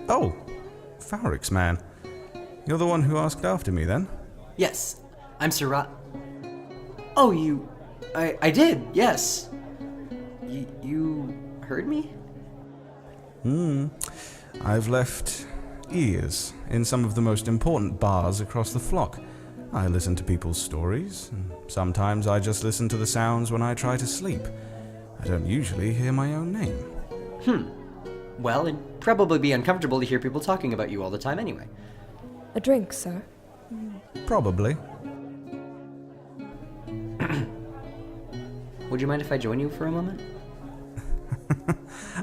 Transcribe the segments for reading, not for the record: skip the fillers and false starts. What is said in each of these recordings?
Oh, Farrick's man. You're the one who asked after me, then? Yes, I'm Sir Oh, you... I did, yes. You heard me? I've left ears in some of the most important bars across the flock. I listen to people's stories, and sometimes I just listen to the sounds when I try to sleep. I don't usually hear my own name. Well, it'd probably be uncomfortable to hear people talking about you all the time anyway. A drink, sir? Probably. Would you mind if I join you for a moment?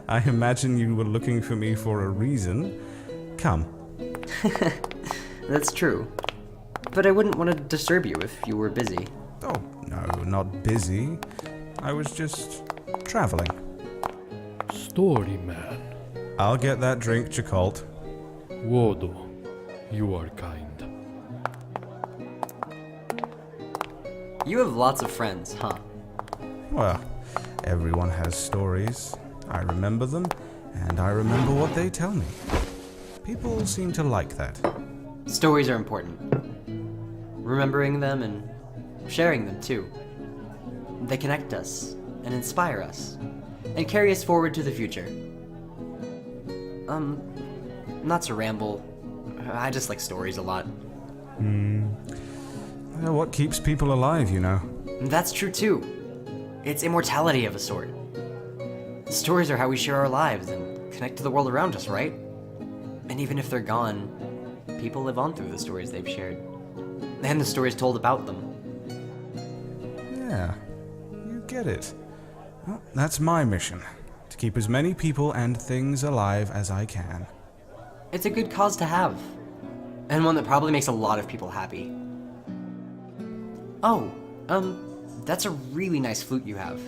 I imagine you were looking for me for a reason. Come. That's true. But I wouldn't want to disturb you if you were busy. Oh, no, not busy. I was just traveling. Story man. I'll get that drink, Chakalt. Wodo, you are kind. You have lots of friends, huh? Well, everyone has stories. I remember them, and I remember what they tell me. People seem to like that. Stories are important. Remembering them and sharing them, too. They connect us and inspire us and carry us forward to the future. Not to ramble, I just like stories a lot. What keeps people alive, you know? That's true, too. It's immortality of a sort. Stories are how we share our lives and connect to the world around us, right? And even if they're gone, people live on through the stories they've shared. And the stories told about them. Yeah, you get it. Well, that's my mission. To keep as many people and things alive as I can. It's a good cause to have. And one that probably makes a lot of people happy. Oh, that's a really nice flute you have.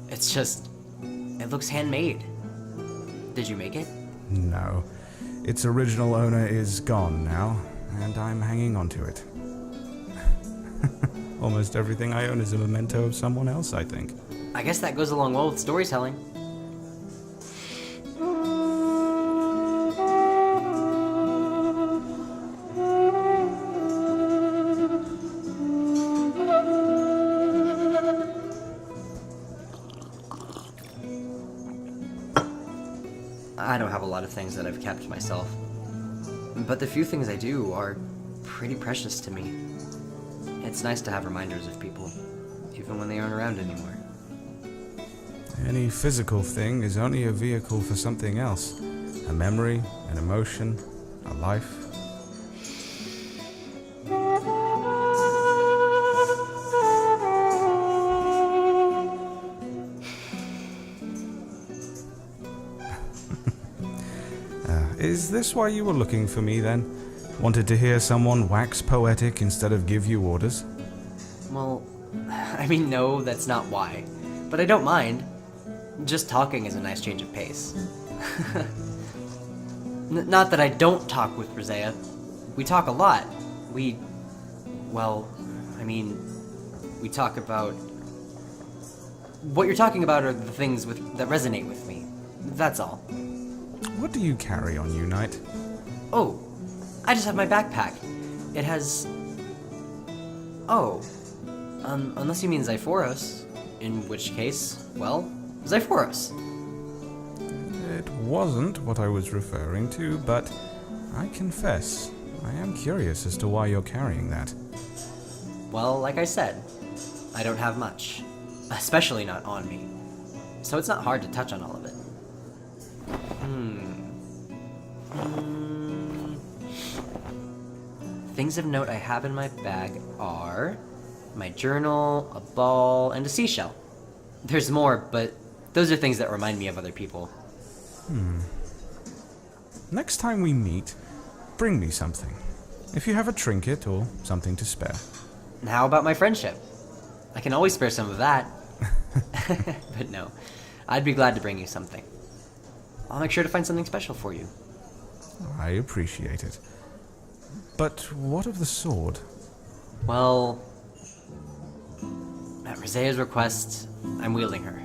It's just... it looks handmade. Did you make it? No. Its original owner is gone now, and I'm hanging on to it. Almost everything I own is a memento of someone else, I think. I guess that goes along well with storytelling. I don't have a lot of things that I've kept myself, but the few things I do are pretty precious to me. It's nice to have reminders of people, even when they aren't around anymore. Any physical thing is only a vehicle for something else. A memory, an emotion, a life. Is this why you were looking for me, then? Wanted to hear someone wax poetic instead of give you orders? Well, I mean, no, that's not why. But I don't mind. Just talking is a nice change of pace. Not that I don't talk with Rosea. We talk a lot. We talk about... What you're talking about are the things that resonate with me. That's all. What do you carry on you, Knight? Oh, I just have my backpack. It has... Oh. Unless you mean Xyphoros. In which case, well, Xyphoros. It wasn't what I was referring to, but I confess, I am curious as to why you're carrying that. Well, like I said, I don't have much. Especially not on me. So it's not hard to touch on all of it. Things of note I have in my bag are my journal, a ball, and a seashell. There's more, but those are things that remind me of other people. Next time we meet, bring me something. If you have a trinket or something to spare. And how about my friendship? I can always spare some of that. But no, I'd be glad to bring you something. I'll make sure to find something special for you. I appreciate it. But what of the sword? Well, at Rosea's request, I'm wielding her.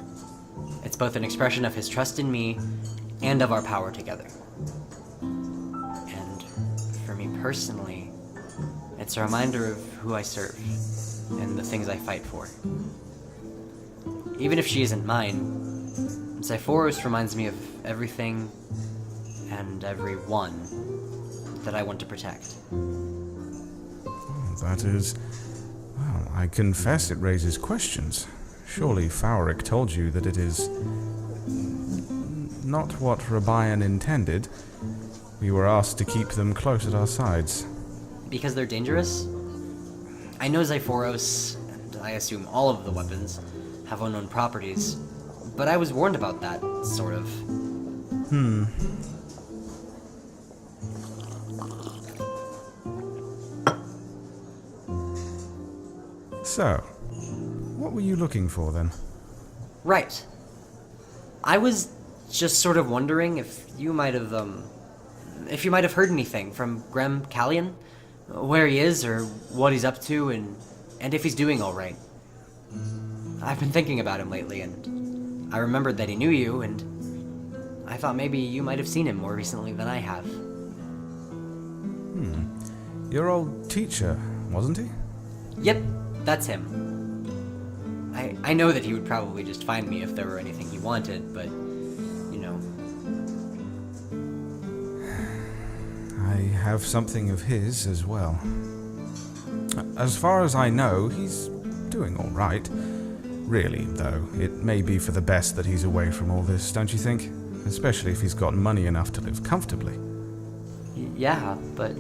It's both an expression of his trust in me and of our power together. And for me personally, it's a reminder of who I serve and the things I fight for. Even if she isn't mine, Xiphoros reminds me of everything and everyone that I want to protect. That is... Well, I confess it raises questions. Surely Fauric told you that it is... not what Rabayan intended. We were asked to keep them close at our sides. Because they're dangerous? I know Xiphoros, and I assume all of the weapons, have unknown properties, but I was warned about that, sort of. So, what were you looking for then? Right. I was just sort of wondering if you might have heard anything from Grem Callion, where he is or what he's up to, and if he's doing all right. I've been thinking about him lately, and I remembered that he knew you, and I thought maybe you might have seen him more recently than I have. Your old teacher, wasn't he? Yep, that's him. I know that he would probably just find me if there were anything he wanted, but, you know. I have something of his as well. As far as I know, he's doing all right. Really, though, it may be for the best that he's away from all this, don't you think? Especially if he's got money enough to live comfortably. Yeah, but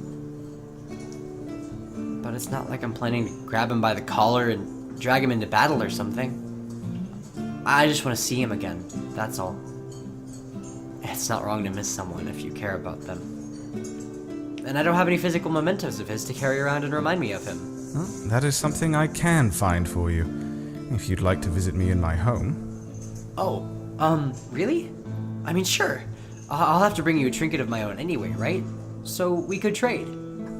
it's not like I'm planning to grab him by the collar and drag him into battle or something. I just want to see him again, that's all. It's not wrong to miss someone if you care about them. And I don't have any physical mementos of his to carry around and remind me of him. Well, that is something I can find for you, if you'd like to visit me in my home. Oh, really? I mean, sure. I'll have to bring you a trinket of my own anyway, right? So we could trade.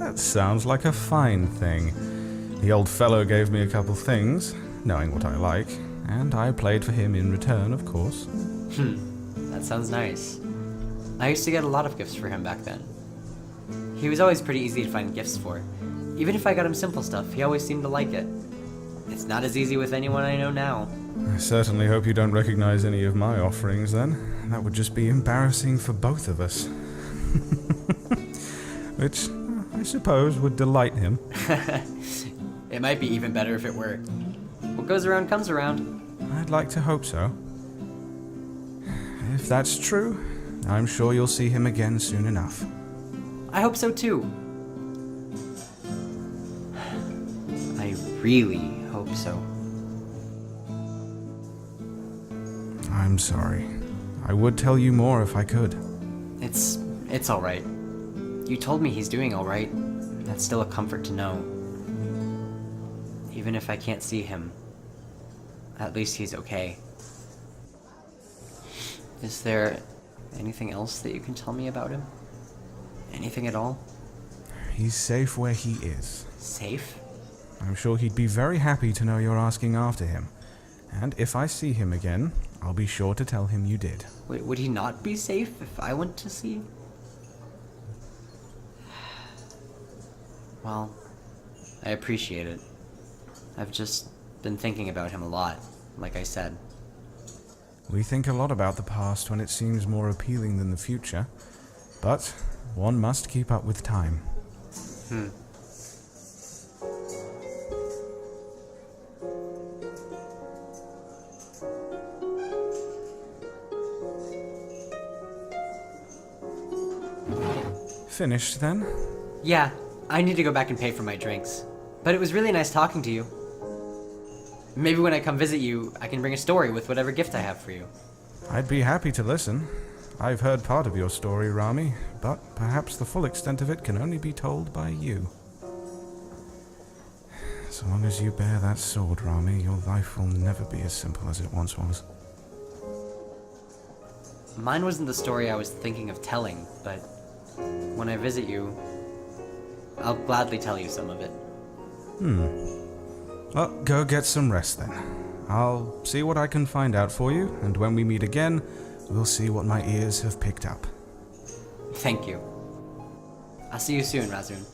That sounds like a fine thing. The old fellow gave me a couple things, knowing what I like, and I played for him in return, of course. That sounds nice. I used to get a lot of gifts for him back then. He was always pretty easy to find gifts for. Even if I got him simple stuff, he always seemed to like it. It's not as easy with anyone I know now. I certainly hope you don't recognize any of my offerings, then. That would just be embarrassing for both of us. Which, I suppose, would delight him. It might be even better if it were. What goes around comes around. I'd like to hope so. If that's true, I'm sure you'll see him again soon enough. I hope so too. I really hope so. I'm sorry. I would tell you more if I could. It's alright. You told me he's doing alright. That's still a comfort to know. Even if I can't see him, at least he's okay. Is there anything else that you can tell me about him? Anything at all? He's safe where he is. Safe? I'm sure he'd be very happy to know you're asking after him. And if I see him again, I'll be sure to tell him you did. Would he not be safe if I went to see? Well, I appreciate it. I've just been thinking about him a lot, like I said. We think a lot about the past when it seems more appealing than the future, but one must keep up with time. Finished, then? Yeah, I need to go back and pay for my drinks. But it was really nice talking to you. Maybe when I come visit you, I can bring a story with whatever gift I have for you. I'd be happy to listen. I've heard part of your story, Rahmi, but perhaps the full extent of it can only be told by you. So long as you bear that sword, Rahmi, your life will never be as simple as it once was. Mine wasn't the story I was thinking of telling, but when I visit you, I'll gladly tell you some of it. Well, go get some rest then. I'll see what I can find out for you, and when we meet again, we'll see what my ears have picked up. Thank you. I'll see you soon, Razuun.